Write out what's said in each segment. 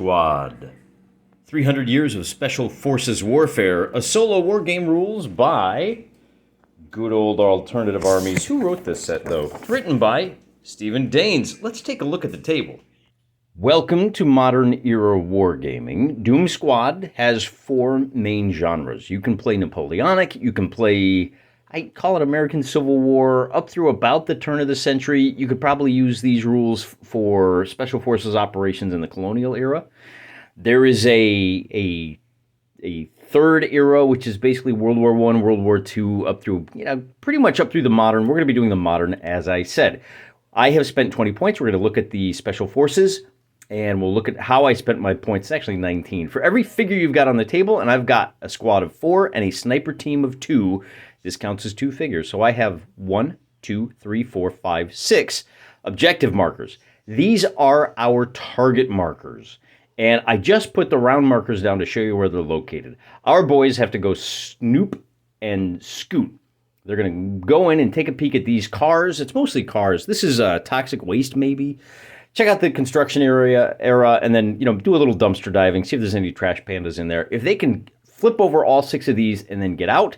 Squad. 300 Years of Special Forces Warfare, a solo war game rules by good old Alternative Armies. Who wrote this set, though? It's written by Stephen Daines. Let's take a look at the table. Welcome to modern era wargaming. Doom Squad has 4 main genres. You can play Napoleonic, you can play, I call it American Civil War, up through about the turn of the century. You could probably use these rules for special forces operations in the colonial era. There is a third era, which is basically World War I, World War II, up through, pretty much up through the modern. We're going to be doing the modern, as I said. I have spent 20 points. We're going to look at the special forces, and we'll look at how I spent my points. It's actually 19. For every figure you've got on the table, and I've got a squad of 4 and a sniper team of 2, this counts as 2 figures. So I have 1, 2, 3, 4, 5, 6 objective markers. These are our target markers. And I just put the round markers down to show you where they're located. Our boys have to go snoop and scoot. They're going to go in and take a peek at these cars. It's mostly cars. This is toxic waste, maybe. Check out the construction era, and then do a little dumpster diving. See if there's any trash pandas in there. If they can flip over all 6 of these and then get out,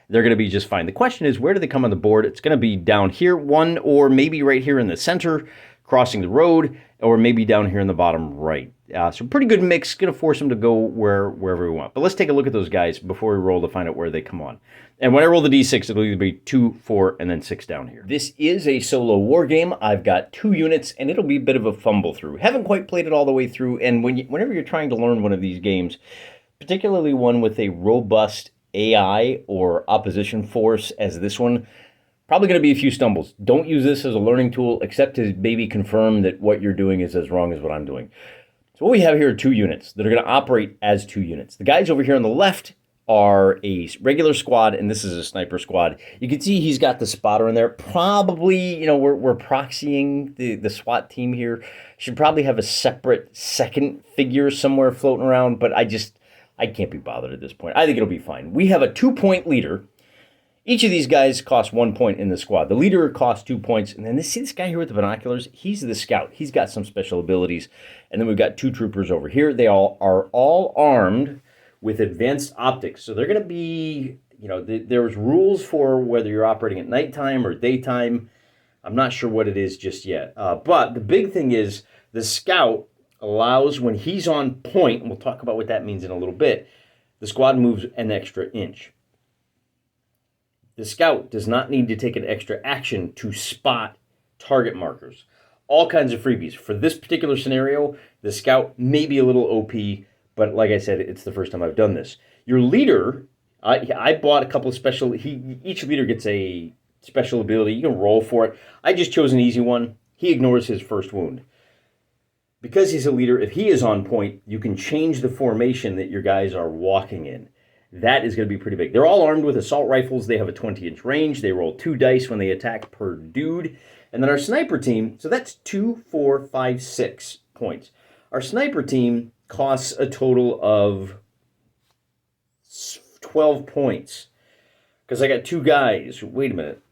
they're going to be just fine. The question is, where do they come on the board? It's going to be down here, one, or maybe right here in the center, crossing the road, or maybe down here in the bottom right. So pretty good mix. Going to force them to go wherever we want. But let's take a look at those guys before we roll to find out where they come on. And when I roll the d6, it'll either be 2, 4, and then 6 down here. This is a solo war game. I've got 2 units, and it'll be a bit of a fumble through. Haven't quite played it all the way through, and whenever you're trying to learn one of these games, particularly one with a robust AI or opposition force as this one, probably going to be a few stumbles. Don't use this as a learning tool, except to maybe confirm that what you're doing is as wrong as what I'm doing. So what we have here are 2 units that are going to operate as 2 units. The guys over here on the left are a regular squad, and this is a sniper squad. You can see he's got the spotter in there. Probably, we're proxying the SWAT team here. Should probably have a separate second figure somewhere floating around, but I can't be bothered at this point. I think it'll be fine. We have a 2-point leader. Each of these guys costs 1 point in the squad. The leader costs 2 points. And then see this guy here with the binoculars? He's the scout. He's got some special abilities. And then we've got 2 troopers over here. They all are all armed with advanced optics. So they're going to be, there's rules for whether you're operating at nighttime or daytime. I'm not sure what it is just yet. But the big thing is the scout allows, when he's on point, and we'll talk about what that means in a little bit, the squad moves an extra inch. The scout does not need to take an extra action to spot target markers. All kinds of freebies. For this particular scenario, the scout may be a little OP, but like I said, it's the first time I've done this. Your leader, I bought a couple of special, each leader gets a special ability. You can roll for it. I just chose an easy one. He ignores his first wound. Because he's a leader, if he is on point, you can change the formation that your guys are walking in. That is going to be pretty big. They're all armed with assault rifles. They have a 20-inch range. They roll 2 dice when they attack per dude. And then our sniper team, so that's 2, 4, 5, 6 points. Our sniper team costs a total of 12 points. Because I got 2 guys. Wait a minute.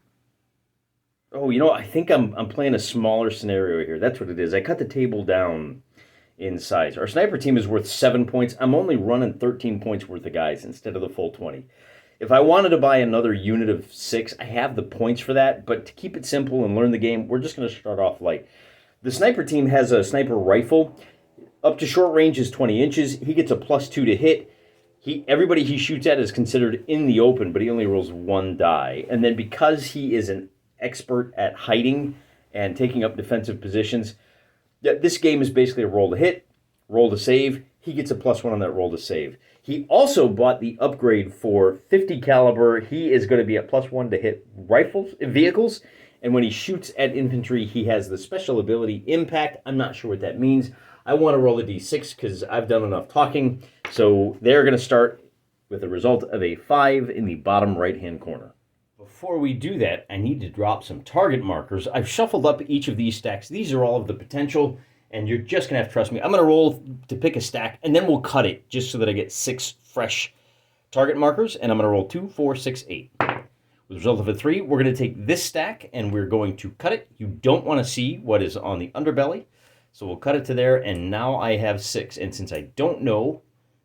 Oh, I think I'm playing a smaller scenario here. That's what it is. I cut the table down in size. Our sniper team is worth 7 points. I'm only running 13 points worth of guys instead of the full 20. If I wanted to buy another unit of 6, I have the points for that, but to keep it simple and learn the game, we're just going to start off light. The sniper team has a sniper rifle. Up to short range is 20 inches. He gets a +2 to hit. Everybody he shoots at is considered in the open, but he only rolls 1 die. And then because he is an expert at hiding and taking up defensive positions, this game is basically a roll to hit, roll to save. He gets a +1 on that roll to save. He also bought the upgrade for 50 caliber. He is going to be at +1 to hit vehicles. And when he shoots at infantry, he has the special ability Impact. I'm not sure what that means. I want to roll a d6 because I've done enough talking. So they're going to start with a result of a 5 in the bottom right-hand corner. Before we do that, I need to drop some target markers. I've shuffled up each of these stacks. These are all of the potential, and you're just going to have to trust me. I'm going to roll to pick a stack, and then we'll cut it just so that I get 6 fresh target markers, and I'm going to roll 2, 4, 6, 8. With the result of a 3, we're going to take this stack, and we're going to cut it. You don't want to see what is on the underbelly, So we'll cut it to there, and now I have 6. And since I don't know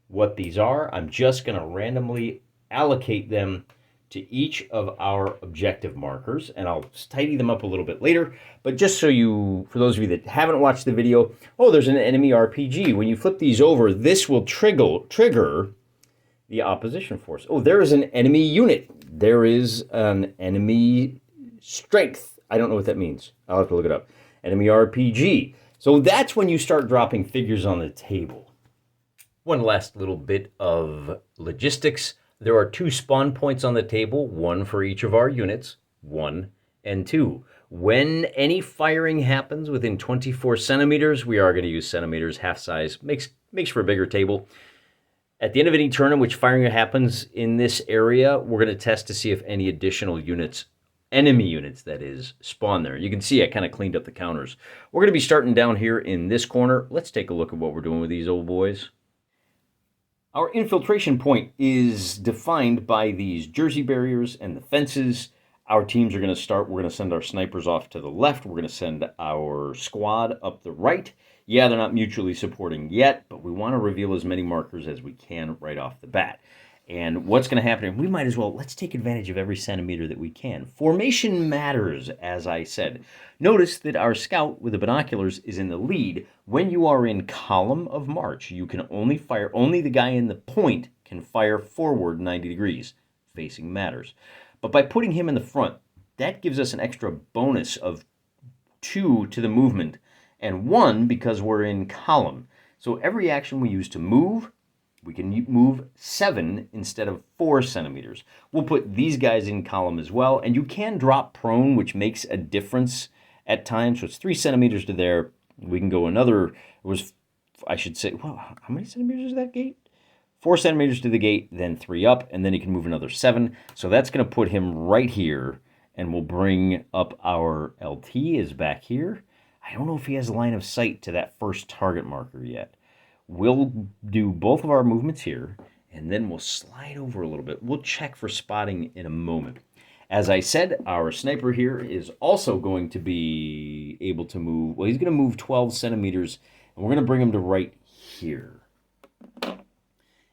what these are, I'm just going to randomly allocate them to each of our objective markers, and I'll tidy them up a little bit later. But just so you, for those of you that haven't watched the video, oh, there's an enemy RPG. When you flip these over, this will trigger the opposition force. Oh, there is an enemy unit. There is an enemy strength. I don't know what that means. I'll have to look it up. Enemy RPG. So that's when you start dropping figures on the table. One last little bit of logistics. There are 2 spawn points on the table, 1 for each of our units, 1 and 2. When any firing happens within 24 centimeters, we are going to use centimeters, half size, makes for a bigger table. At the end of any turn in which firing happens in this area, we're going to test to see if any additional units, enemy units that is, spawn there. You can see I kind of cleaned up the counters. We're going to be starting down here in this corner. Let's take a look at what we're doing with these old boys. Our infiltration point is defined by these jersey barriers and the fences. Our teams are going to start, we're going to send our snipers off to the left. We're going to send our squad up the right. Yeah, they're not mutually supporting yet, but we want to reveal as many markers as we can right off the bat. And what's going to happen, we might as well, let's take advantage of every centimeter that we can. Formation matters, as I said. Notice that our scout with the binoculars is in the lead. When you are in column of march, you can only fire, only the guy in the point can fire forward 90 degrees. Facing matters. But by putting him in the front, that gives us an extra bonus of 2 to the movement, and 1 because we're in column. So every action we use to move, we can move 7 instead of 4 centimeters. We'll put these guys in column as well, and you can drop prone, which makes a difference at times. So it's 3 centimeters to there. We can go another, I should say, well, how many centimeters is that gate? 4 centimeters to the gate, then 3 up, and then he can move another 7. So that's going to put him right here, and we'll bring up our LT is back here. I don't know if he has line of sight to that first target marker yet. We'll do both of our movements here, and then we'll slide over a little bit. We'll check for spotting in a moment. As I said, our sniper here is also going to be able to move, well, he's going to move 12 centimeters, and we're going to bring him to right here.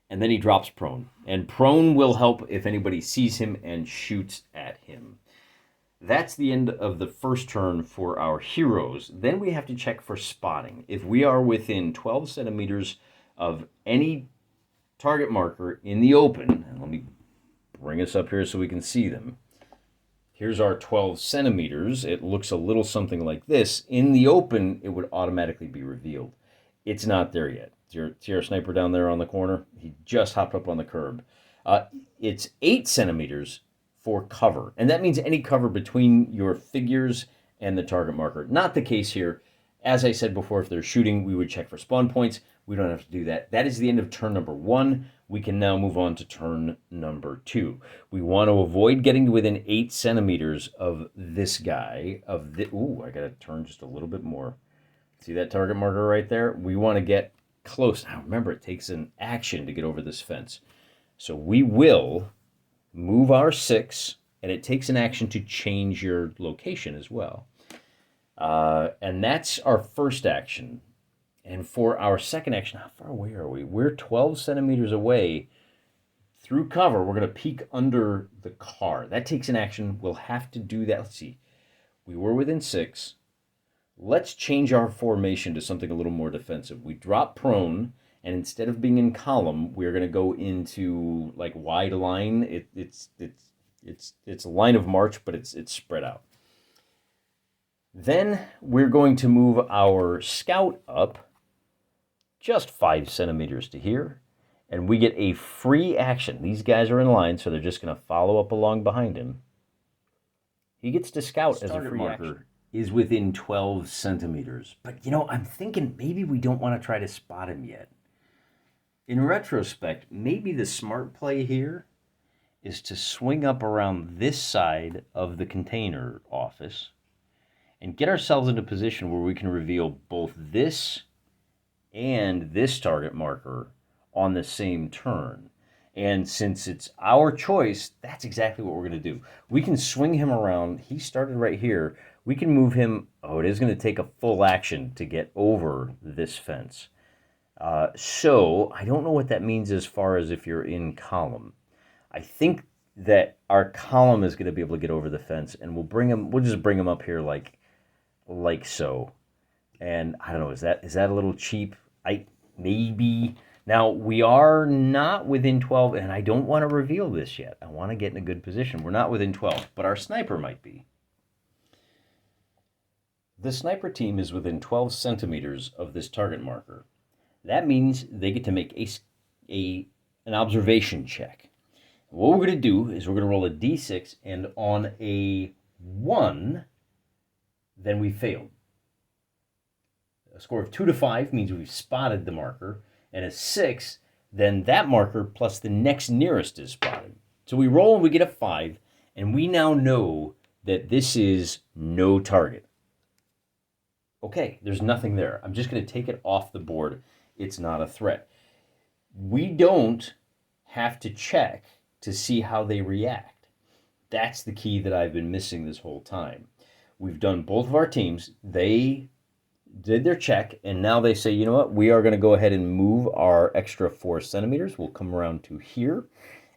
And then he drops prone. And prone will help if anybody sees him and shoots at him. That's the end of the first turn for our heroes. Then we have to check for spotting. If we are within 12 centimeters of any target marker in the open, and let me bring us up here so we can see them. Here's our 12 centimeters. It looks a little something like this. In the open, it would automatically be revealed. It's not there yet. See our sniper down there on the corner? He just hopped up on the curb. It's 8 centimeters for cover, and that means any cover between your figures and the target marker. Not the case here. As I said before, if they're shooting, we would check for spawn points. We don't have to do that. That is the end of turn number 1. We can now move on to turn number 2. We want to avoid getting to within 8 centimeters of this guy. Ooh, I got to turn just a little bit more. See that target marker right there? We want to get close. Now remember, it takes an action to get over this fence. So we will move our 6, and it takes an action to change your location as well. And that's our first action. And for our second action, how far away are we? We're 12 centimeters away. Through cover, we're going to peek under the car. That takes an action. We'll have to do that. Let's see. We were within 6. Let's change our formation to something a little more defensive. We drop prone, and instead of being in column, we're going to go into like wide line. It's a line of march, but it's spread out. Then we're going to move our scout up just 5 centimeters to here, and we get a free action. These guys are in line, so they're just going to follow up along behind him. He gets to scout as a free action. Is within 12 centimeters. But, you know, I'm thinking maybe we don't want to try to spot him yet. In retrospect, maybe the smart play here is to swing up around this side of the container office and get ourselves into a position where we can reveal both this and this target marker on the same turn. And since it's our choice, that's exactly what we're going to do. We can swing him around. He started right here. We can move him. Oh, it is going to take a full action to get over this fence. So I don't know what that means as far as if you're in column. I think that our column is going to be able to get over the fence, and we'll just bring him up here like so. And I don't know, is that a little cheap? Maybe. Now, we are not within 12, and I don't want to reveal this yet. I want to get in a good position. We're not within 12, but our sniper might be. The sniper team is within 12 centimeters of this target marker. That means they get to make an observation check. What we're going to do is we're going to roll a d6, and on a 1, then we failed. A score of 2 to 5 means we've spotted the marker, and a 6, then that marker plus the next nearest is spotted. So we roll and we get a 5, and we now know that this is no target. Okay, there's nothing there. I'm just going to take it off the board. It's not a threat. We don't have to check to see how they react. That's the key that I've been missing this whole time. We've done both of our teams. They did their check, and now they say, you know what, we are going to go ahead and move our extra 4 centimeters. We'll come around to here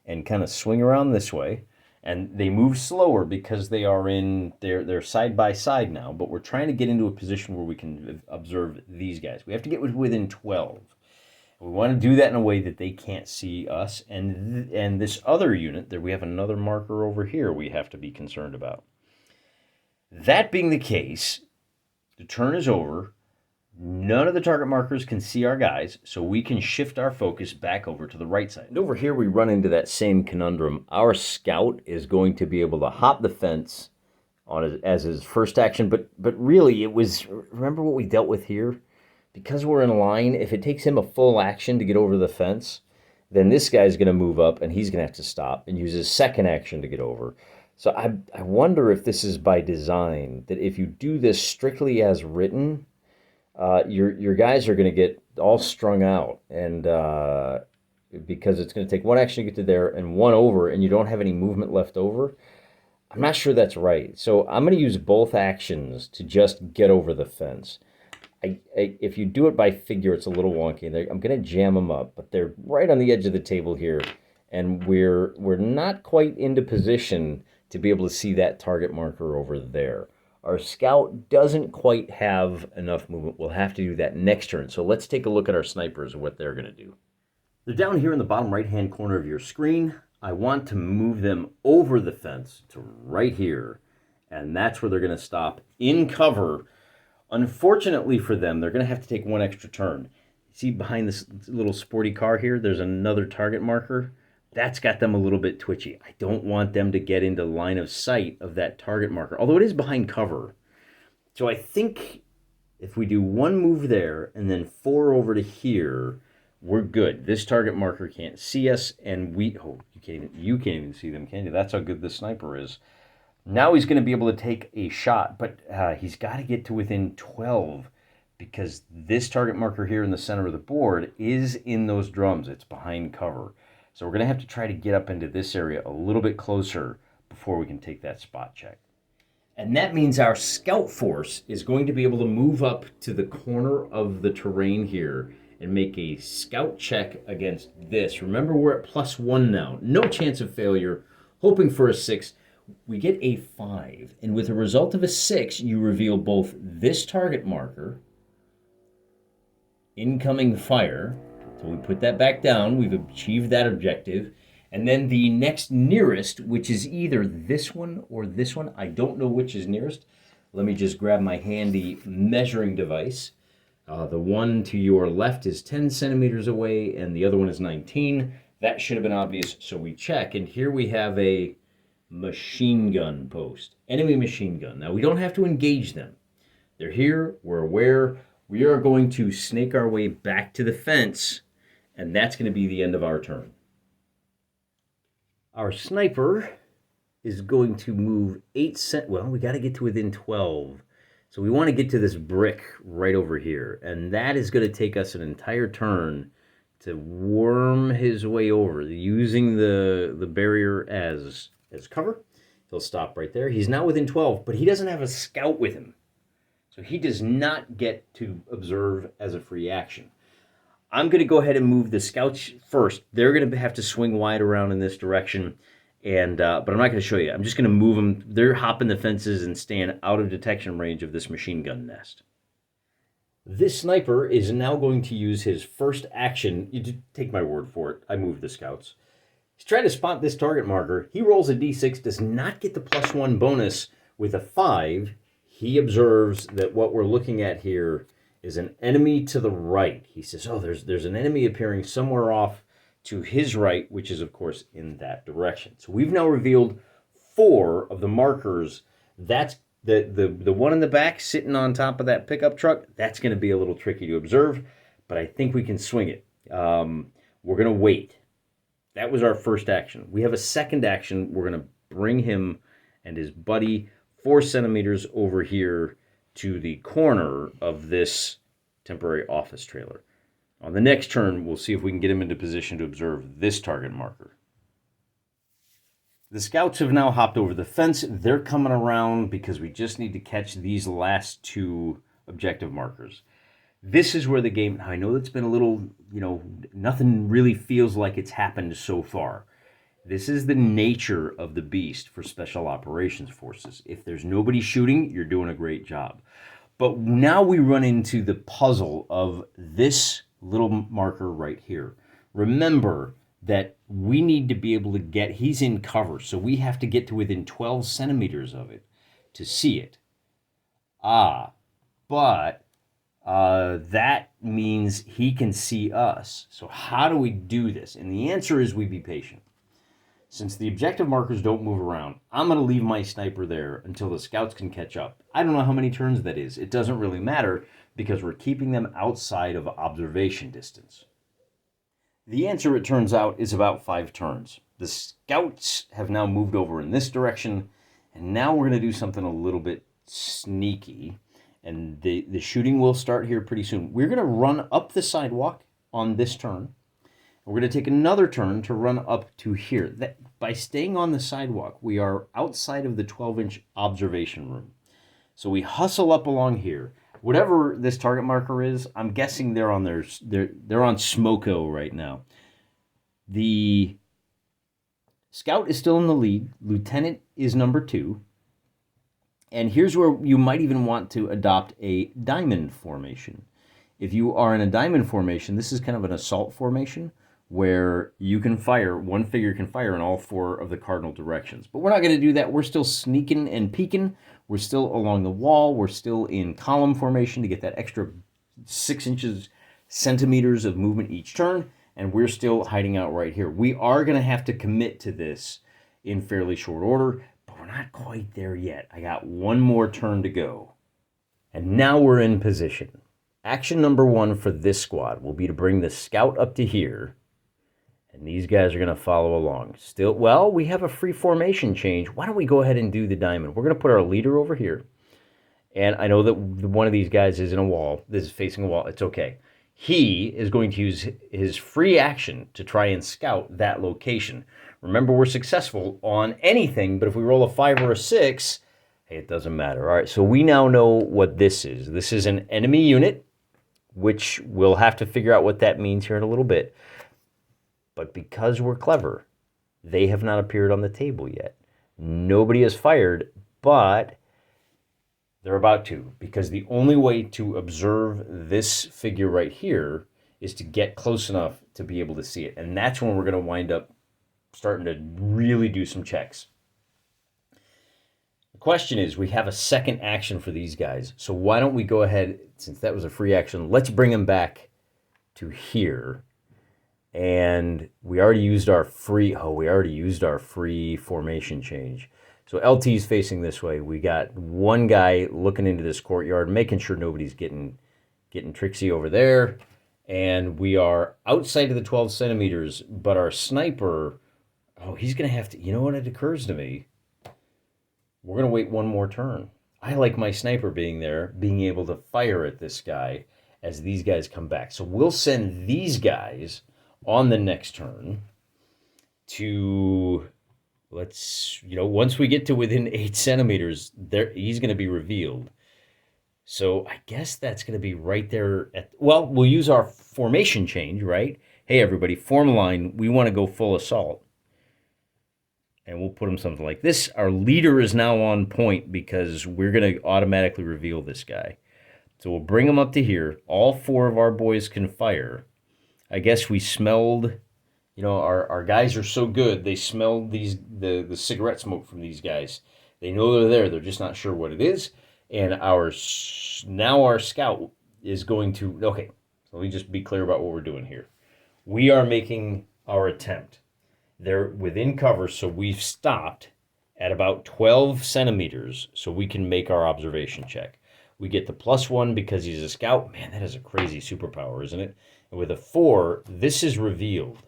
and kind of swing around this way. And they move slower because they are they're side by side now, but we're trying to get into a position where we can observe these guys. We have to get within 12. We want to do that in a way that they can't see us. And this other unit, there we have another marker over here we have to be concerned about. That being the case, the turn is over. None of the target markers can see our guys, so we can shift our focus back over to the right side. And over here, we run into that same conundrum. Our scout is going to be able to hop the fence as his first action, but really it was, remember what we dealt with here? Because we're in line, if it takes him a full action to get over the fence, then this guy's going to move up, and he's going to have to stop and use his second action to get over. So I wonder if this is by design, that if you do this strictly as written, your guys are going to get all strung out, and because it's going to take one action to get to there and one over, and you don't have any movement left over. I'm not sure that's right. So I'm going to use both actions to just get over the fence. If you do it by figure, it's a little wonky. I'm going to jam them up, but they're right on the edge of the table here, and we're not quite into position to be able to see that target marker over there. Our scout doesn't quite have enough movement. We'll have to do that next turn. So let's take a look at our snipers and what they're going to do. They're down here in the bottom right-hand corner of your screen. I want to move them over the fence to right here, and that's where they're going to stop in cover. Unfortunately for them, they're going to have to take one extra turn. See behind this little sporty car here, there's another target marker. That's got them a little bit twitchy. I don't want them to get into line of sight of that target marker, although it is behind cover. So I think if we do one move there and then 4 over to here, we're good. This target marker can't see us, and you can't even see them, can you? That's how good this sniper is. Now he's going to be able to take a shot, but he's got to get to within 12 because this target marker here in the center of the board is in those drums. It's behind cover. So we're going to have to try to get up into this area a little bit closer before we can take that spot check. And that means our scout force is going to be able to move up to the corner of the terrain here and make a scout check against this. Remember, we're at +1 now. No chance of failure. Hoping for a 6. We get a 5. And with a result of a 6, you reveal both this target marker, incoming fire. So we put that back down. We've achieved that objective. And then the next nearest, which is either this one or this one. I don't know which is nearest. Let me just grab my handy measuring device. The one to your left is 10 centimeters away, and the other one is 19. That should have been obvious, so we check. And here we have a machine gun post. Enemy machine gun. Now, we don't have to engage them. They're here. We're aware. We are going to snake our way back to the fence, and that's going to be the end of our turn. Our sniper is going to move 8 cent. Well, we got to get to within 12. So we want to get to this brick right over here, and that is going to take us an entire turn to worm his way over, using the barrier as cover. He'll stop right there. He's now within 12, but he doesn't have a scout with him. So he does not get to observe as a free action. I'm going to go ahead and move the scouts first. They're going to have to swing wide around in this direction, and but I'm not going to show you. I'm just going to move them. They're hopping the fences and staying out of detection range of this machine gun nest. This sniper is now going to use his first action. You take my word for it. I moved the scouts. He's trying to spot this target marker. He rolls a d6, does not get the +1 bonus. With a 5, he observes that what we're looking at here is an enemy to the right. He says, oh, there's an enemy appearing somewhere off to his right, which is, of course, in that direction. So we've now revealed 4 of the markers. That's the one in the back sitting on top of that pickup truck. That's going to be a little tricky to observe, but I think we can swing it. We're going to wait. That was our first action. We have a second action. We're going to bring him and his buddy 4 centimeters over here to the corner of this temporary office trailer. On the next turn, we'll see if we can get him into position to observe this target marker. The scouts have now hopped over the fence. They're coming around because we just need to catch these last 2 objective markers. This is where the game, now I know it's been a little, nothing really feels like it's happened so far. This is the nature of the beast for Special Operations Forces. If there's nobody shooting, you're doing a great job. But now we run into the puzzle of this little marker right here. Remember that we need to be able to get, he's in cover, so we have to get to within 12 centimeters of it to see it. But that means he can see us. So how do we do this? And the answer is we be patient. Since the objective markers don't move around, I'm going to leave my sniper there until the scouts can catch up. I don't know how many turns that is. It doesn't really matter because we're keeping them outside of observation distance. The answer, it turns out, is about 5 turns. The scouts have now moved over in this direction, and now we're going to do something a little bit sneaky, and the shooting will start here pretty soon. We're going to run up the sidewalk on this turn. We're going to take another turn to run up to here. By staying on the sidewalk, we are outside of the 12-inch observation room. So we hustle up along here. Whatever this target marker is, I'm guessing they're on they're on Smoko right now. The scout is still in the lead. Lieutenant is number 2. And here's where you might even want to adopt a diamond formation. If you are in a diamond formation, this is kind of an assault formation where you can fire, one figure can fire in all 4 of the cardinal directions. But we're not going to do that. We're still sneaking and peeking. We're still along the wall. We're still in column formation to get that extra 6 centimeters of movement each turn. And we're still hiding out right here. We are going to have to commit to this in fairly short order, but we're not quite there yet. I got 1 more turn to go. And now we're in position. Action number 1 for this squad will be to bring the scout up to here. And these guys are going to follow along. Still, well, we have a free formation change. Why don't we go ahead and do the diamond? We're going to put our leader over here. And I know that one of these guys is in a wall. This is facing a wall. It's okay. He is going to use his free action to try and scout that location. Remember, we're successful on anything, but if we roll a 5 or a 6, hey, it doesn't matter. All right, so we now know what this is. This is an enemy unit, which we'll have to figure out what that means here in a little bit. But because we're clever, they have not appeared on the table yet. Nobody has fired, but they're about to, because the only way to observe this figure right here is to get close enough to be able to see it. And that's when we're going to wind up starting to really do some checks. The question is, we have a second action for these guys. So why don't we go ahead, since that was a free action, let's bring them back to here. And we already used our free formation change. So LT is facing this way. We got one guy looking into this courtyard, making sure nobody's getting tricksy over there. And we are outside of the 12 centimeters, but our sniper, he's going to have to, you know what, it occurs to me, we're going to wait 1 more turn. I like my sniper being there, being able to fire at this guy. as these guys come back. So we'll send these guys on the next turn to, once we get to within 8 centimeters, he's going to be revealed. So I guess that's going to be right there we'll use our formation change, right? Hey, everybody, form line. We want to go full assault. And we'll put him something like this. Our leader is now on point because we're going to automatically reveal this guy. So we'll bring him up to here. All 4 of our boys can fire. I guess we smelled, our guys are so good. They smelled the cigarette smoke from these guys. They know they're there. They're just not sure what it is. And our scout is going to, okay, so let me just be clear about what we're doing here. We are making our attempt. They're within cover, so we've stopped at about 12 centimeters so we can make our observation check. We get the +1 because he's a scout. Man, that is a crazy superpower, isn't it? And with a 4, this is revealed.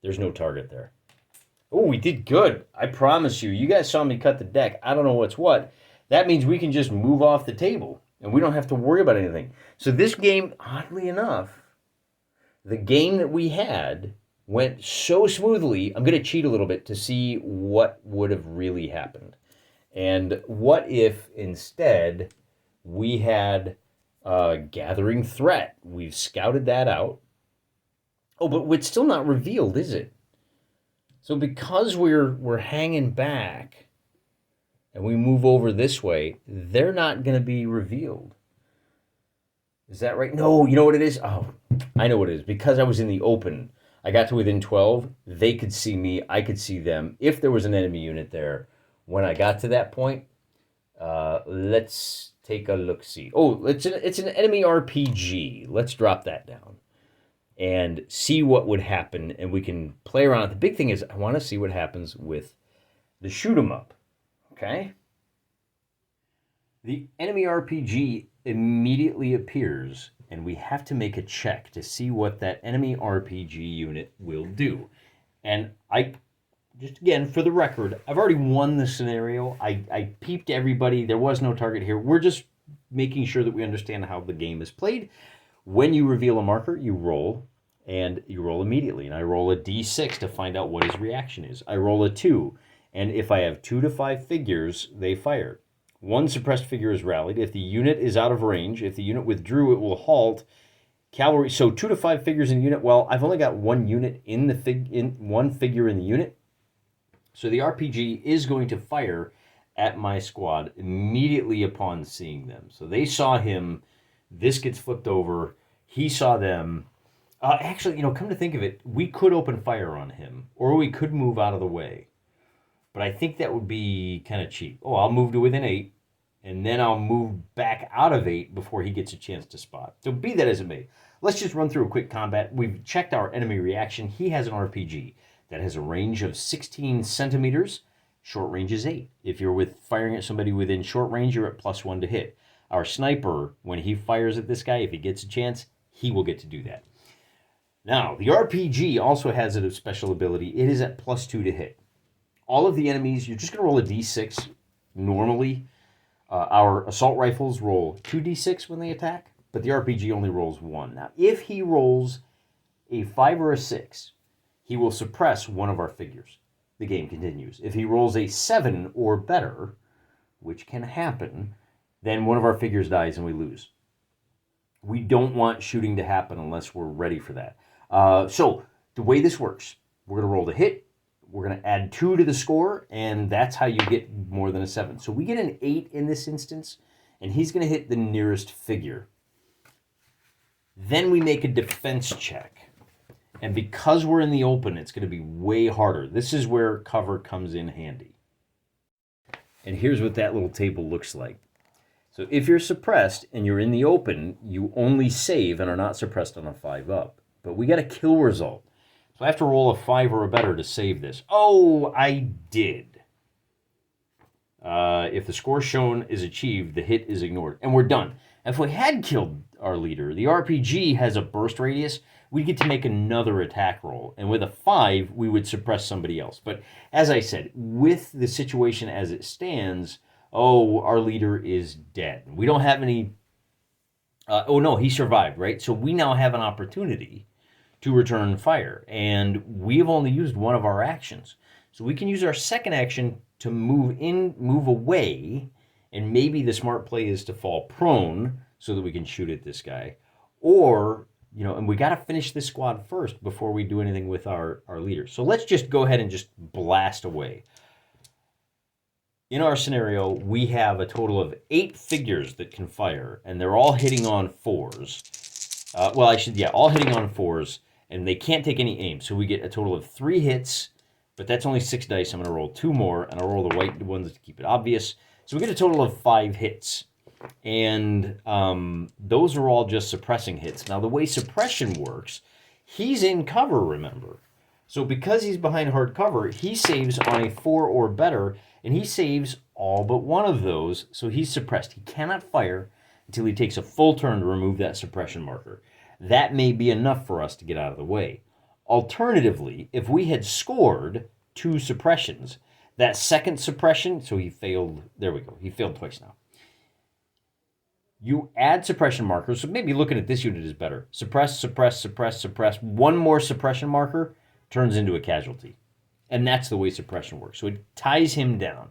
There's no target there. Oh, we did good. I promise you. You guys saw me cut the deck. I don't know what's what. That means we can just move off the table, and we don't have to worry about anything. So this game, oddly enough, the game that we had went so smoothly. I'm going to cheat a little bit to see what would have really happened. And what if instead we had Gathering Threat? We've scouted that out. Oh, but it's still not revealed, is it? So because we're hanging back and we move over this way, they're not going to be revealed. Is that right? No, you know what it is? Oh, I know what it is. Because I was in the open, I got to within 12. They could see me. I could see them. If there was an enemy unit there, when I got to that point, let's take a look-see. Oh, it's an enemy RPG. Let's drop that down and see what would happen, and we can play around. The big thing is I want to see what happens with the shoot 'em up. Okay? The enemy RPG immediately appears, and we have to make a check to see what that enemy RPG unit will do. And just again, for the record, I've already won this scenario. I peeped everybody. There was no target here. We're just making sure that we understand how the game is played. When you reveal a marker, you roll, and you roll immediately. And I roll a d6 to find out what his reaction is. I roll a 2, and if I have 2 to 5 figures, they fire. 1 suppressed figure is rallied. If the unit is out of range, if the unit withdrew, it will halt. Cavalry, so 2 to 5 figures in the unit. Well, I've only got 1 unit in one figure in the unit. So the RPG is going to fire at my squad immediately upon seeing them. So they saw him. This gets flipped over. He saw them. Actually, come to think of it, we could open fire on him, or we could move out of the way. But I think that would be kind of cheap. Oh, I'll move to within 8, and then I'll move back out of 8 before he gets a chance to spot. So be that as it may, let's just run through a quick combat. We've checked our enemy reaction. He has an RPG that has a range of 16 centimeters. Short range is 8. If you're firing at somebody within short range, you're at +1 to hit. Our sniper, when he fires at this guy, if he gets a chance, he will get to do that. Now, the RPG also has a special ability. It is at +2 to hit. All of the enemies, you're just going to roll a d6 normally. Our assault rifles roll 2d6 when they attack, but the RPG only rolls 1. Now, if he rolls a 5 or a 6, he will suppress one of our figures. The game continues. If he rolls a 7 or better, which can happen, then one of our figures dies and we lose. We don't want shooting to happen unless we're ready for that. So the way this works, we're going to roll the hit, we're going to add 2 to the score, and that's how you get more than a 7. So we get an 8 in this instance, and he's going to hit the nearest figure. Then we make a defense check. And because we're in the open, it's going to be way harder. This is where cover comes in handy. And here's what that little table looks like. So if you're suppressed and you're in the open, you only save and are not suppressed on a 5 up. But we got a kill result. So I have to roll a 5 or a better to save this. Oh, I did. If the score shown is achieved, the hit is ignored. And we're done. If we had killed our leader, the RPG has a burst radius. We'd get to make another attack roll. And with a 5, we would suppress somebody else. But as I said, with the situation as it stands, our leader is dead. We don't have any Oh no, he survived, right? So we now have an opportunity to return fire, and we've only used one of our actions. So we can use our second action to move away, and maybe the smart play is to fall prone so that we can shoot at this guy. Or, and we got to finish this squad first before we do anything with our leader. So let's just go ahead and just blast away. In our scenario, we have a total of 8 figures that can fire, and they're all hitting on 4s. All hitting on 4s, and they can't take any aim. So we get a total of 3 hits, but that's only 6 dice. I'm going to roll 2 more, and I'll roll the white ones to keep it obvious. So we get a total of 5 hits, and those are all just suppressing hits. Now, the way suppression works, he's in cover, remember. So because he's behind hard cover, he saves on a 4 or better, and he saves all but one of those, so he's suppressed. He cannot fire until he takes a full turn to remove that suppression marker. That may be enough for us to get out of the way. Alternatively, if we had scored 2 suppressions, that second suppression, so he failed, there we go, he failed twice now. You add suppression markers, so maybe looking at this unit is better. Suppress, suppress, suppress, suppress. One more suppression marker turns into a casualty. And that's the way suppression works. So it ties him down.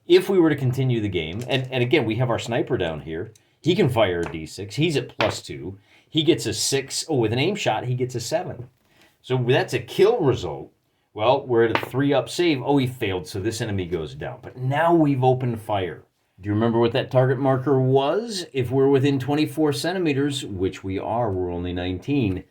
If we were to continue the game, and again, we have our sniper down here. He can fire a d6. He's at +2. He gets a 6. Oh, with an aim shot, he gets a 7. So that's a kill result. Well, we're at a 3-up save. Oh, he failed, so this enemy goes down. But now we've opened fire. Do you remember what that target marker was? If we're within 24 centimeters, which we are, we're only 19,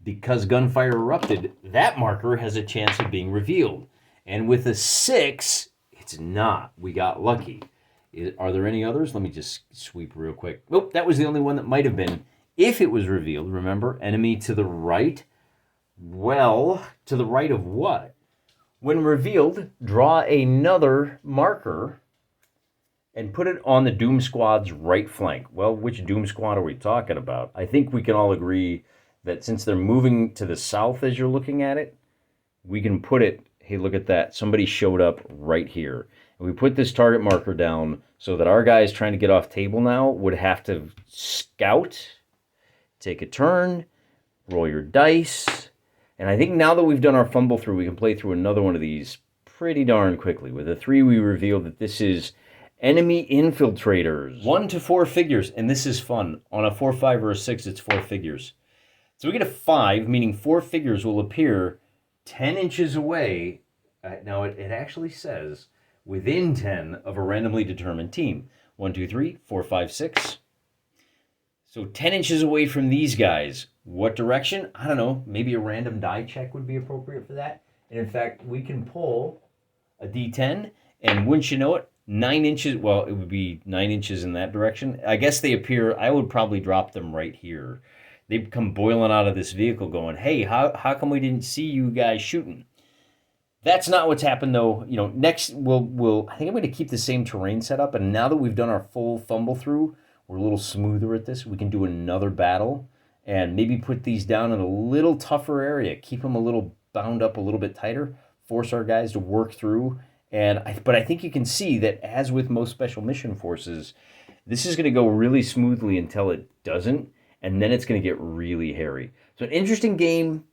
because gunfire erupted, that marker has a chance of being revealed. And with a 6, it's not. We got lucky. Are there any others? Let me just sweep real quick. Nope, that was the only one that might have been. If it was revealed, remember, enemy to the right. Well, to the right of what? When revealed, draw another marker and put it on the Doom Squad's right flank. Well, which Doom Squad are we talking about? I think we can all agree that since they're moving to the south as you're looking at it, we can put it, hey, look at that. Somebody showed up right here. And we put this target marker down so that our guys trying to get off table now would have to scout, take a turn, roll your dice. And I think now that we've done our fumble through, we can play through another one of these pretty darn quickly. With a 3, we reveal that this is enemy infiltrators. 1 to 4 figures, and this is fun. On a 4, 5, or a 6, it's 4 figures. So we get a 5, meaning 4 figures will appear 10 inches away. Now, it actually says within 10 of a randomly determined team. 1, 2, 3, 4, 5, 6. So 10 inches away from these guys. What direction? I don't know. Maybe a random die check would be appropriate for that. And in fact, we can pull a d10, and wouldn't you know it, 9 inches, well, it would be 9 inches in that direction. I guess they appear, I would probably drop them right here. They'd come boiling out of this vehicle going, hey, how come we didn't see you guys shooting? That's not what's happened, though. Next, I think I'm going to keep the same terrain setup, and now that we've done our full fumble through, we're a little smoother at this. We can do another battle and maybe put these down in a little tougher area, keep them a little bound up a little bit tighter, force our guys to work through. But I think you can see that, as with most special mission forces, this is going to go really smoothly until it doesn't, and then it's going to get really hairy. So an interesting game,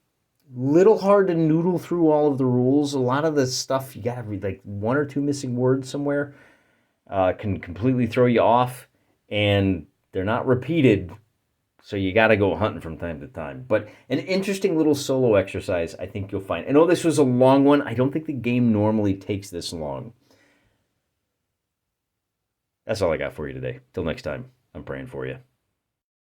little hard to noodle through all of the rules. A lot of the stuff, you got to read like 1 or 2 missing words somewhere, can completely throw you off, and they're not repeated, so you got to go hunting from time to time. But an interesting little solo exercise, I think you'll find. I know this was a long one. I don't think the game normally takes this long. That's all I got for you today. Till next time, I'm praying for you.